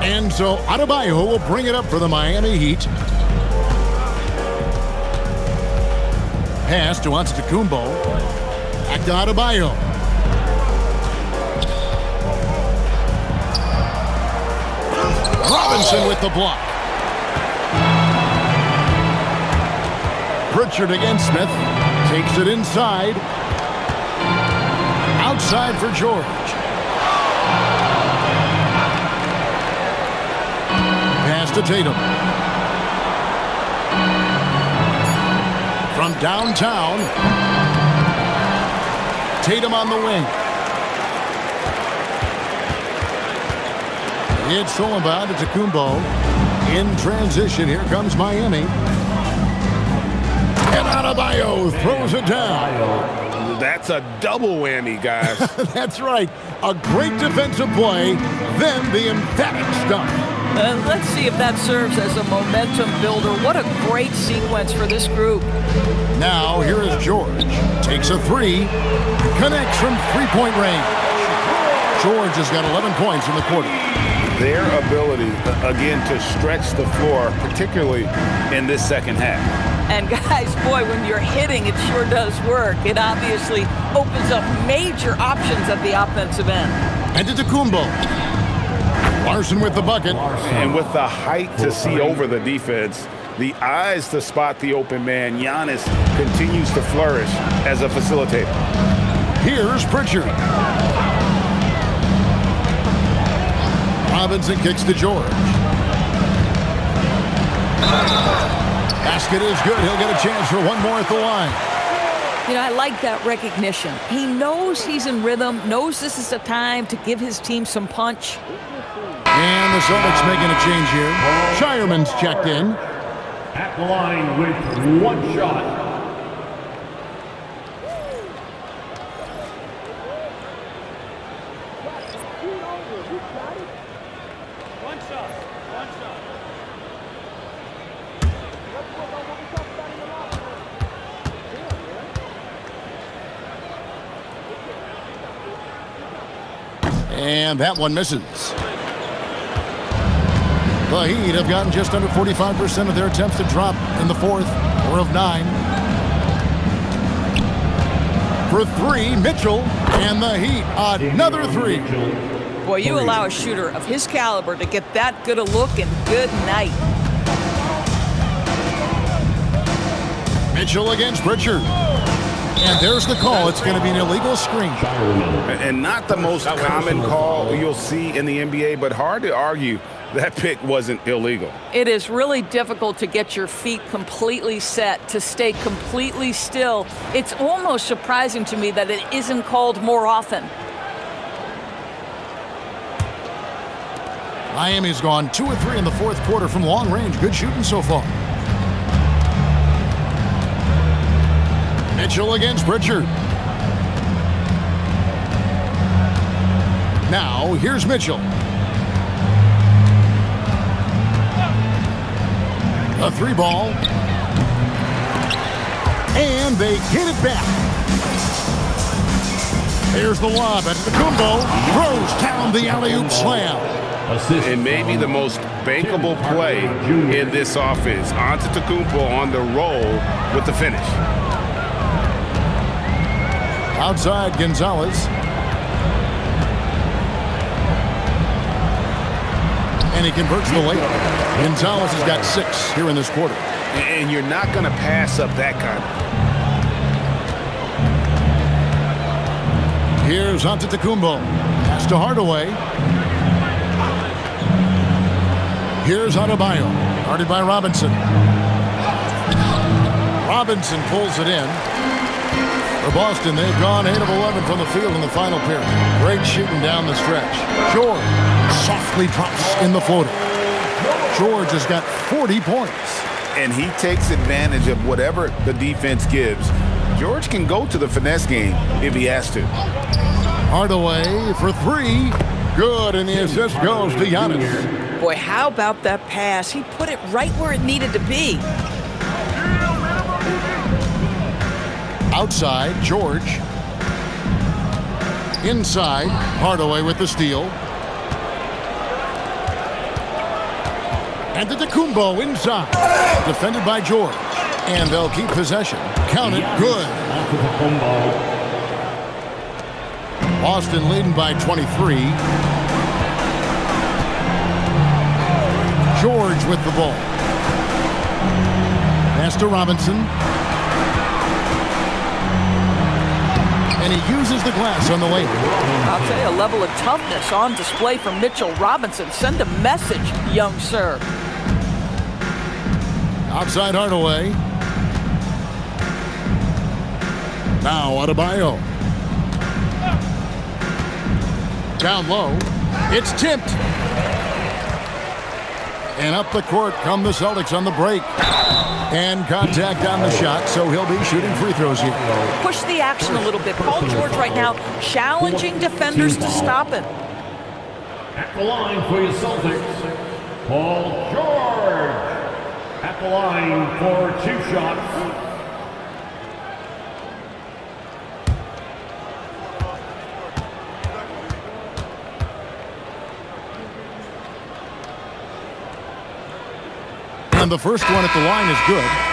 And so Adebayo will bring it up for the Miami Heat. Pass to Antetokounmpo. Back to Adebayo. Robinson with the block. Pritchard against Smith. Takes it inside. Outside for George. Pass to Tatum. From downtown. Tatum on the wing. It's stolen by Antetokounmpo. In transition, here comes Miami. And Adebayo throws it down. That's a double whammy, guys. That's right. A great defensive play, then the emphatic stuff. Let's see if that serves as a momentum builder. What a great sequence for this group. Now, here is George. Takes a 3. Connects from three-point range. George has got 11 points in the quarter. their ability, again, to stretch the floor, particularly in this second half. And guys, boy, when you're hitting, it sure does work. It obviously opens up major options at the offensive end. And to Kumbo. Larson with the bucket. And with the height to see over the defense, the eyes to spot the open man, Giannis continues to flourish as a facilitator. Here's Pritchard. Robinson kicks to George. Basket is good. He'll get a chance for one more at the line. You know, I like that recognition. He knows he's in rhythm, knows this is the time to give his team some punch. And the Celtics making a change here. Shireman's checked in. At the line with one shot. And that one misses. The Heat have gotten just under 45% of their attempts to drop in the fourth, 4 of 9. For 3, Mitchell, and the Heat, another 3. Boy, you allow a shooter of his caliber to get that good a look, and good night. Mitchell against Pritchard. And there's the call. It's going to be an illegal screen. And not the most common call you'll see in the NBA, but hard to argue that pick wasn't illegal. It is really difficult to get your feet completely set, to stay completely still. It's almost surprising to me that it isn't called more often. Miami's gone 2 of 3 in the fourth quarter from long range. Good shooting so far. Mitchell against Pritchard. Now, here's Mitchell. A 3-ball. And they get it back. Here's the lob at Kumbo. Throws down the alley-oop slam. It may be the most bankable play in this offense. Antetokounmpo on the roll with the finish. Outside, Gonzalez. And he converts the layup. Gonzalez has got 6 here in this quarter. And you're not going to pass up that kind of. Here's Antetokounmpo. Pass to Hardaway. Here's Adebayo. Guarded by Robinson. Robinson pulls it in. For Boston, they've gone 8 of 11 from the field in the final period. Great shooting down the stretch. George softly drops in the floater. George has got 40 points. And he takes advantage of whatever the defense gives. George can go to the finesse game if he has to. Hardaway for 3. Good, and the assist goes to Giannis. Boy, how about that pass? He put it right where it needed to be. Outside, George. Inside, Hardaway with the steal. And Antetokounmpo inside. Defended by George. And they'll keep possession. Counted. Good. Boston leading by 23. George with the ball. Pass to Robinson. And he uses the glass on the layup. I'll tell you, a level of toughness on display from Mitchell Robinson. Send a message, young sir. Outside Hardaway. Now Adebayo. Down low. It's tipped. And up the court come the Celtics on the break. And contact on the shot, so he'll be shooting free throws here. Push the action a little bit. Paul George right now challenging defenders to stop it. At the line for your Celtics, Paul George. At the line for 2 shots. And the first one at the line is good.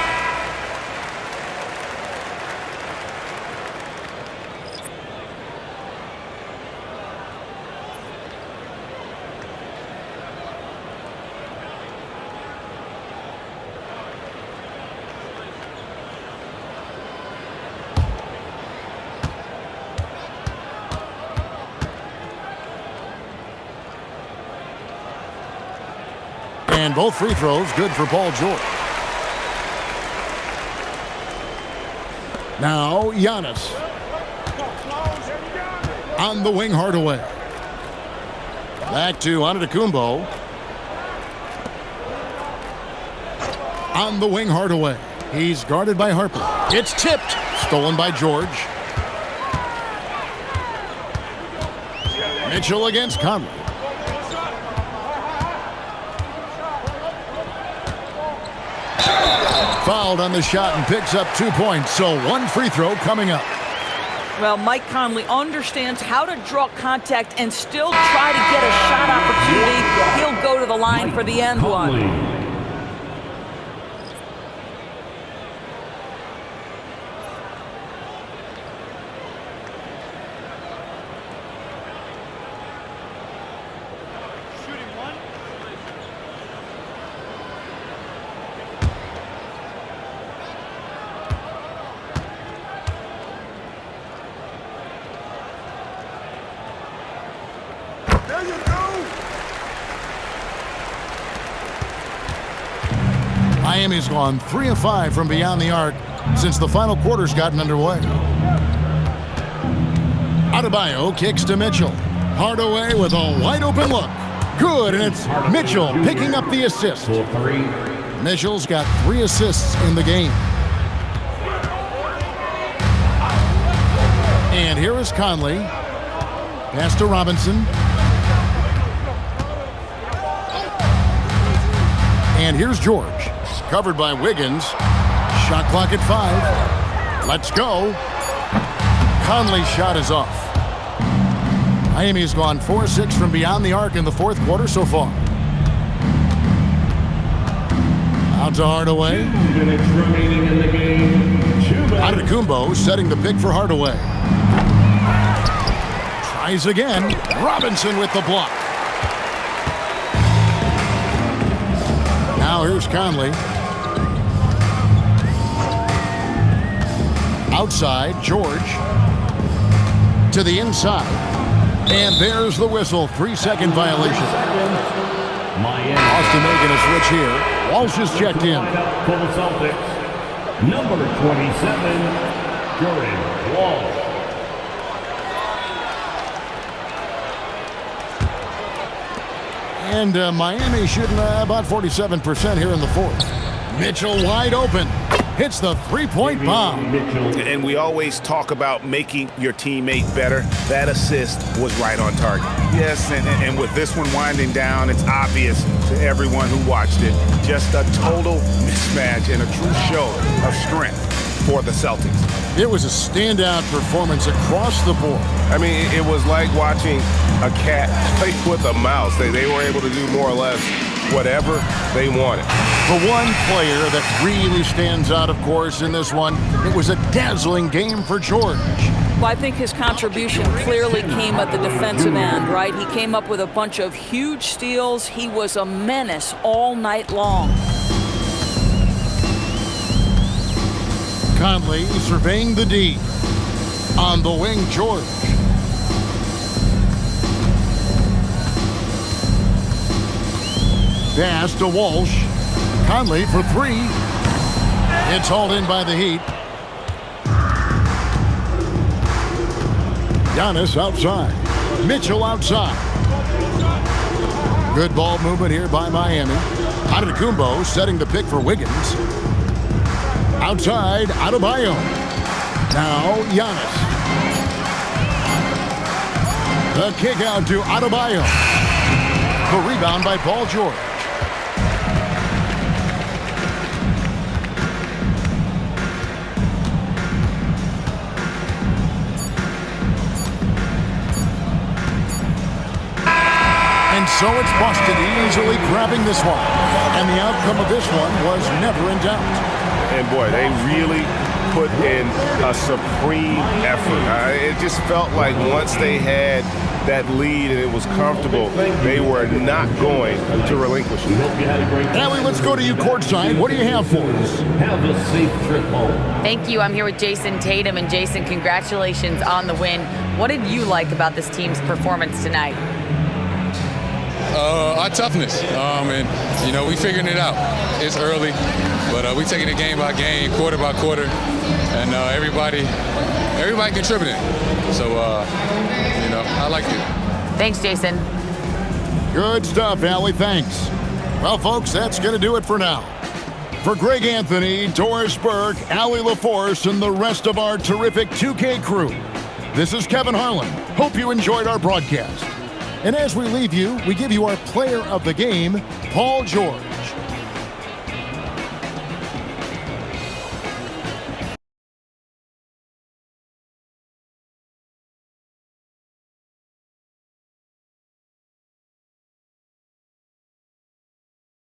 And both free throws good for Paul George. Now Giannis. On the wing, Hardaway. Back to Antetokounmpo. On the wing, Hardaway. He's guarded by Harper. It's tipped. Stolen by George. Mitchell against Conley. Fouled on the shot and picks up 2 points. So one free throw coming up. Well, Mike Conley understands how to draw contact and still try to get a shot opportunity. He'll go to the line for the end one. Miami's gone 3 of 5 from beyond the arc since the final quarter's gotten underway. Adebayo kicks to Mitchell. Hardaway with a wide open look. Good, and it's Mitchell picking up the assist. Mitchell's got 3 assists in the game. And here is Conley. Pass to Robinson. And here's George. Covered by Wiggins. Shot clock at 5. Let's go. Conley's shot is off. Miami's gone 4-6 from beyond the arc in the fourth quarter so far. Out to Hardaway. 2 minutes remaining in the game. Antetokounmpo setting the pick for Hardaway. Tries again. Robinson with the block. Now here's Conley. Outside, George. To the inside. And there's the whistle. 3-second violation. Boston making a switch here. Walsh is checked in. For the Celtics, number 27, Jordan Walsh. And Miami shooting about 47% here in the fourth. Mitchell wide open. Hits the three-point bomb. And we always talk about making your teammate better. That assist was right on target. Yes, and with this one winding down, it's obvious to everyone who watched it. Just a total mismatch and a true show of strength for the Celtics. It was a standout performance across the board. I mean, it was like watching a cat play with a mouse. They were able to do more or less whatever they wanted. The one player that really stands out, of course, in this one, it was a dazzling game for George. Well, I think his contribution clearly came at the defensive end, right? He came up with a bunch of huge steals. He was a menace all night long. Conley surveying the D. On the wing, George. Pass to Walsh. Conley for 3. It's hauled in by the Heat. Giannis outside. Mitchell outside. Good ball movement here by Miami. Antetokounmpo setting the pick for Wiggins. Outside, Adebayo. Now, Giannis. The kick out to Adebayo. The rebound by Paul George. And so it's Boston easily grabbing this one. And the outcome of this one was never in doubt. And boy, they really put in a supreme effort. It just felt like once they had that lead and it was comfortable, they were not going to relinquish it. Allie, let's go to you courtside. What do you have for us? Have a safe trip home. Thank you. I'm here with Jason Tatum. And Jason, congratulations on the win. What did you like about this team's performance tonight? Our toughness, and we figuring it out. It's early, but we taking it game by game, quarter by quarter, and everybody contributing. So I liked it. Thanks, Jason. Good stuff, Allie. Thanks. Well, folks, that's going to do it for now. For Greg Anthony, Doris Burke, Allie LaForce, and the rest of our terrific 2K crew, this is Kevin Harlan. Hope you enjoyed our broadcast. And as we leave you, we give you our player of the game, Paul George.